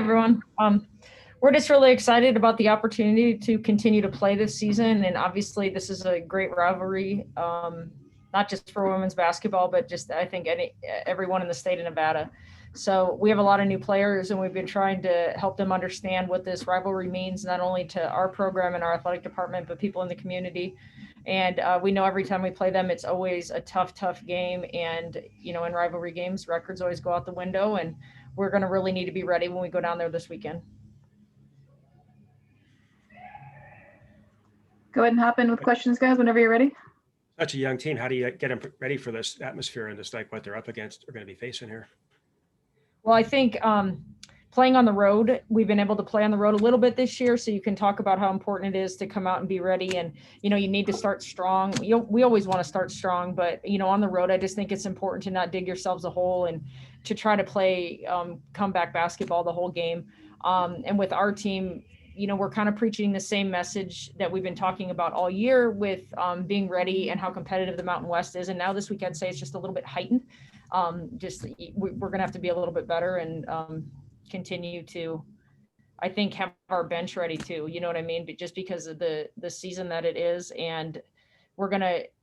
Everyone. We're just really excited about the opportunity to continue to play this season. And obviously, this is a great rivalry, not just for women's basketball, but just I think everyone in the state of Nevada. So we have a lot of new players, and we've been trying to help them understand what this rivalry means, not only to our program and our athletic department, but people in the community. And we know every time we play them, it's always a tough, tough game. And, in rivalry games, records always go out the window. And we're going to really need to be ready when we go down there this weekend. Go ahead and hop in with questions, guys, whenever you're ready. Such a young team. How do you get them ready for this atmosphere and just like what they're up against or going to be facing here? Well, I think playing on the road, we've been able to play on the road a little bit this year. So you can talk about how important it is to come out and be ready. And, you need to start strong. We always want to start strong, but, on the road, I just think it's important to not dig yourselves a hole and to try to play comeback basketball the whole game. And with our team, we're kind of preaching the same message that we've been talking about all year with being ready and how competitive the Mountain West is. And now this week, I'd say it's just a little bit heightened. We're going to have to be a little bit better and continue to, I think, have our bench ready too. You know what I mean? But just because of the season that it is, and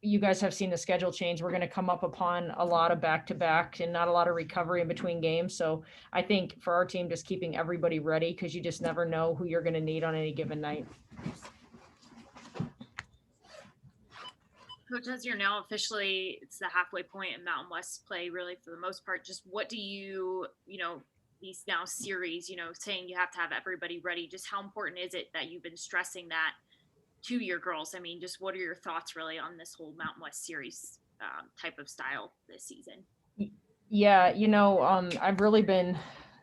you guys have seen the schedule change. We're going to come up upon a lot of back-to-back and not a lot of recovery in between games. So I think for our team, just keeping everybody ready, because you just never know who you're going to need on any given night. Coach, as you're now officially, it's the halfway point in Mountain West play, really, for the most part. Just what do these now series, saying you have to have everybody ready, just how important is it that you've been stressing that to your girls? I mean, just what are your thoughts really on this whole Mountain West series type of style this season? Yeah, I've really been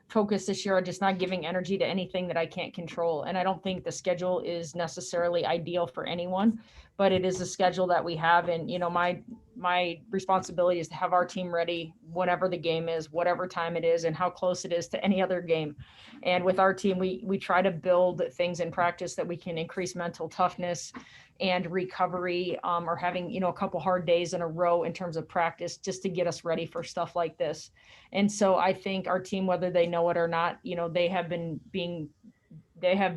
focused this year on just not giving energy to anything that I can't control. And I don't think the schedule is necessarily ideal for anyone, but it is a schedule that we have. And, my responsibility is to have our team ready whatever the game is, whatever time it is, and how close it is to any other game. And with our team, we try to build things in practice that we can increase mental toughness and recovery, or having, a couple hard days in a row in terms of practice, just to get us ready for stuff like this. And so I think our team, whether they know it or not, they have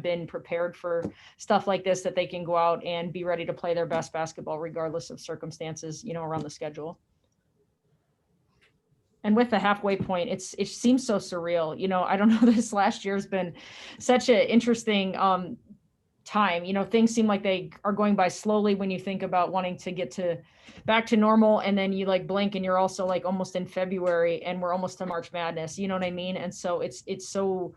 been prepared for stuff like this, that they can go out and be ready to play their best basketball regardless of circumstances, around the schedule. And with the halfway point, it seems so surreal. I don't know, this last year has been such an interesting time. Things seem like they are going by slowly when you think about wanting to get back to normal, and then you blink and you're also almost in February and we're almost to March Madness. You know what I mean? And so it's so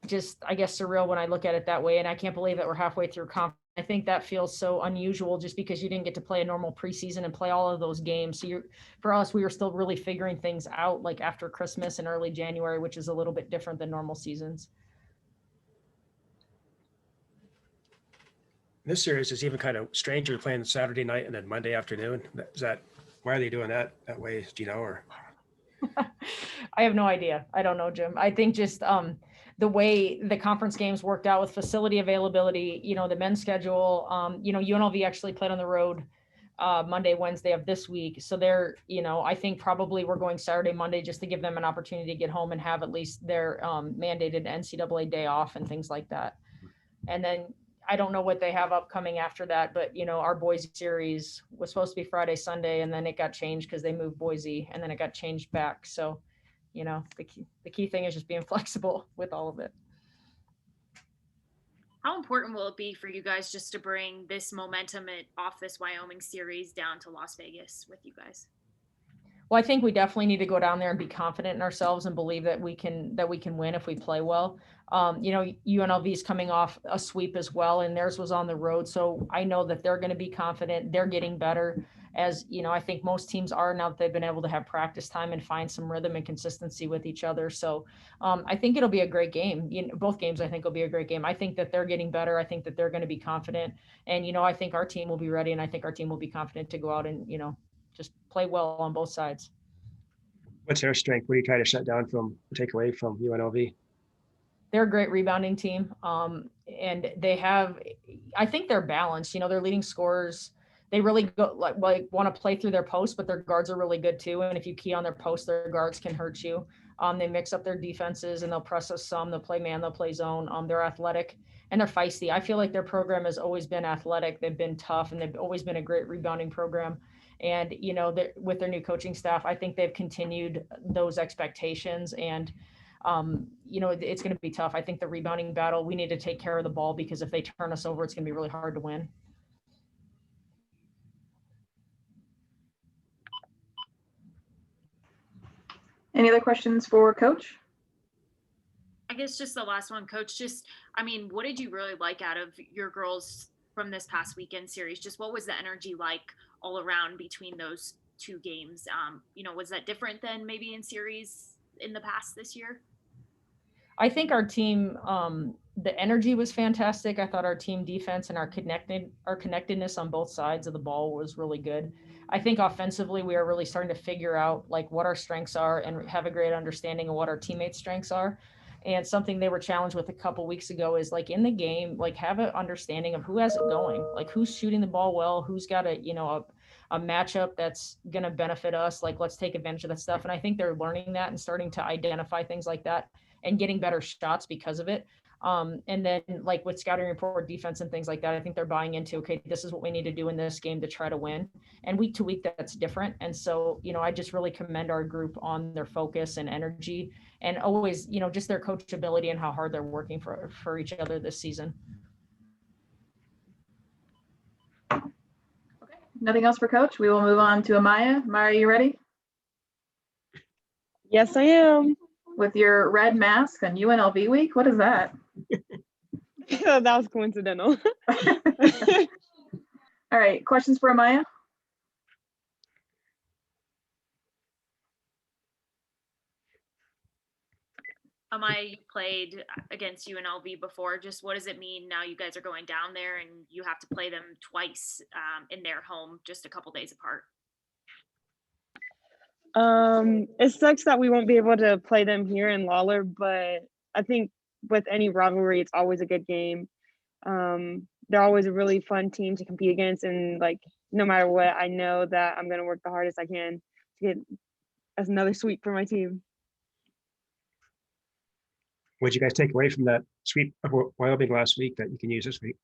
just, I guess, surreal when I look at it that way. And I can't believe that we're halfway through conference. I think that feels so unusual just because you didn't get to play a normal preseason and play all of those games. So for us, we were still really figuring things out after Christmas and early January, which is a little bit different than normal seasons. This series is even kind of strange. You're playing Saturday night and then Monday afternoon. Why are they doing that way? Do you know, or? I have no idea. I don't know, Jim. I think just the way the conference games worked out with facility availability, the men's schedule, UNLV actually played on the road Monday, Wednesday of this week. So they're, I think probably we're going Saturday, Monday, just to give them an opportunity to get home and have at least their mandated NCAA day off and things like that. And then I don't know what they have upcoming after that, but our Boise series was supposed to be Friday, Sunday, and then it got changed because they moved Boise, and then it got changed back. So, the key thing is just being flexible with all of it. How important will it be for you guys just to bring this momentum off this Wyoming series down to Las Vegas with you guys? Well, I think we definitely need to go down there and be confident in ourselves and believe that we can win if we play well. UNLV is coming off a sweep as well, and theirs was on the road. So I know that they're going to be confident. They're getting better, as I think most teams are now that they've been able to have practice time and find some rhythm and consistency with each other. So I think it'll be a great game. Both games I think will be a great game. I think that they're getting better. I think that they're going to be confident, and I think our team will be ready, and I think our team will be confident to go out and just play well on both sides. What's their strength? What do you try to shut down take away from UNLV? They're a great rebounding team. And I think they're balanced. Their leading scorers, they really go want to play through their posts, but their guards are really good too. And if you key on their posts, their guards can hurt you. They mix up their defenses and they'll press us some. They'll play man, they'll play zone. They're athletic and they're feisty. I feel like their program has always been athletic. They've been tough and they've always been a great rebounding program. And, you know, with their new coaching staff, I think they've continued those expectations. And, you know, it's going to be tough. I think the rebounding battle, we need to take care of the ball because if they turn us over, it's going to be really hard to win. Any other questions for Coach? I guess just the last one, Coach. Just, I mean, what did you really like out of your girls from this past weekend series? Just what was the energy like all around between those two games? You know, was that different than maybe in series in the past this year? I think our team, the energy was fantastic. I thought our team defense and our connectedness on both sides of the ball was really good. I think offensively, we are really starting to figure out like what our strengths are and have a great understanding of what our teammates' strengths are. And something they were challenged with a couple weeks ago is like in the game, like have an understanding of who has it going, like who's shooting the ball well, who's got a matchup that's going to benefit us. Like, let's take advantage of that stuff. And I think they're learning that and starting to identify things like that and getting better shots because of it. And then like with scouting report defense and things like that, I think they're buying into, okay, this is what we need to do in this game to try to win. And week to week, that's different. And so, you know, I just really commend our group on their focus and energy and always, you know, just their coachability and how hard they're working for each other this season. Okay. Nothing else for Coach. We will move on to Amaya. Amaya, are you ready? Yes, I am. With your red mask on UNLV week? What is that? That was coincidental. All right, questions for Amaya? Amaya, you played against UNLV before. Just what does it mean now you guys are going down there and you have to play them twice in their home, just a couple days apart? It sucks that we won't be able to play them here in Lawler, but I think with any rivalry, it's always a good game. They're always a really fun team to compete against, and like no matter what, I know that I'm gonna work the hardest I can to get as another sweep for my team. What did you guys take away from that sweep of Wyoming last week that you can use this week?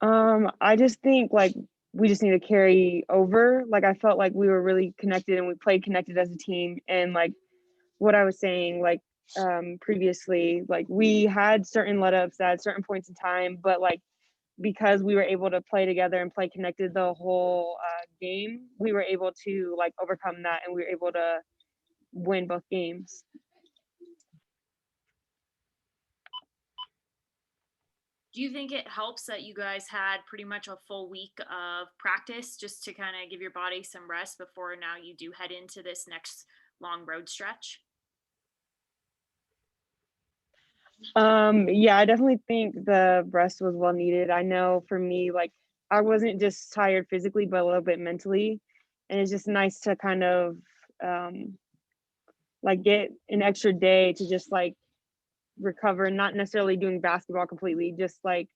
I just think like we just need to carry over. Like I felt like we were really connected and we played connected as a team. And like what I was saying, like previously, like we had certain let ups at certain points in time, but like because we were able to play together and play connected the whole game, we were able to like overcome that and we were able to win both games. Do you think it helps that you guys had pretty much a full week of practice just to kind of give your body some rest before now you do head into this next long road stretch? Yeah, I definitely think the rest was well needed. I know for me, like I wasn't just tired physically, but a little bit mentally. And it's just nice to kind of like get an extra day to just like recover, not necessarily doing basketball completely, just like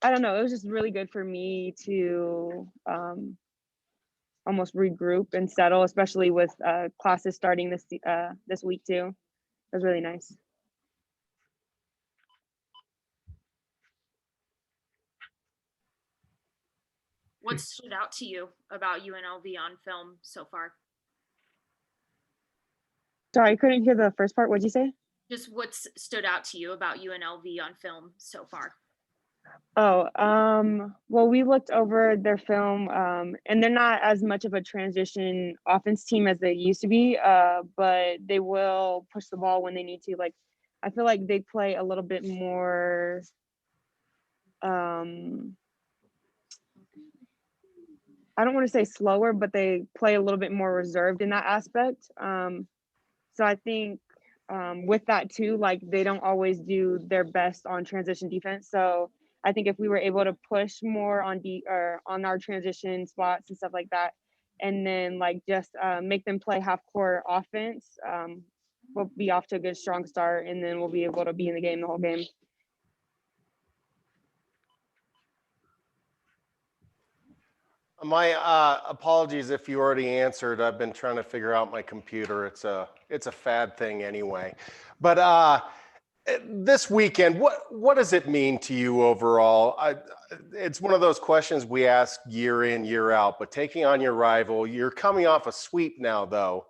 I don't know, it was just really good for me to almost regroup and settle, especially with classes starting this week too. It was really nice. What stood out to you about UNLV on film so far? Sorry, I couldn't hear the first part. What'd you say? Just what's stood out to you about UNLV on film so far? Oh, well, we looked over their film, and they're not as much of a transition offense team as they used to be, but they will push the ball when they need to. Like, I feel like they play a little bit more, I don't want to say slower, but they play a little bit more reserved in that aspect. So I think with that too, like they don't always do their best on transition defense. So I think if we were able to push more on on our transition spots and stuff like that, and then like just make them play half court offense, we'll be off to a good strong start, and then we'll be able to be in the game the whole game. My apologies if you already answered. I've been trying to figure out my computer. It's a fad thing anyway. But this weekend, what does it mean to you overall? It's one of those questions we ask year in, year out. But taking on your rival, you're coming off a sweep now, though,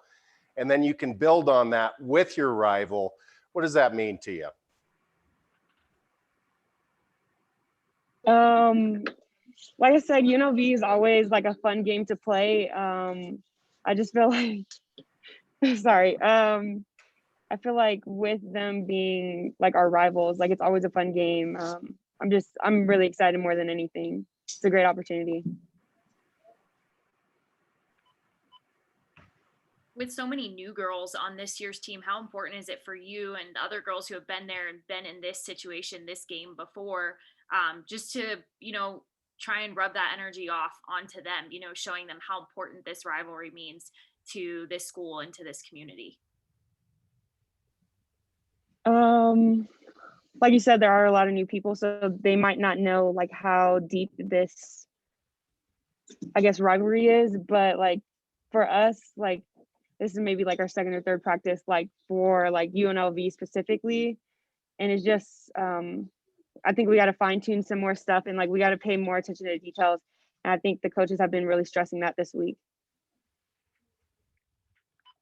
and then you can build on that with your rival. What does that mean to you? Like I said, UNLV is always like a fun game to play. I just feel like, sorry. I feel like with them being like our rivals, like it's always a fun game. I'm really excited more than anything. It's a great opportunity. With so many new girls on this year's team, how important is it for you and the other girls who have been there and been in this situation, this game before, just to, try and rub that energy off onto them, showing them how important this rivalry means to this school and to this community? Like you said, there are a lot of new people, so they might not know like how deep this, I guess, rivalry is. But like for us, like this is maybe like our second or third practice, like for like UNLV specifically, and it's just I think we got to fine tune some more stuff, and like we got to pay more attention to the details. And I think the coaches have been really stressing that this week.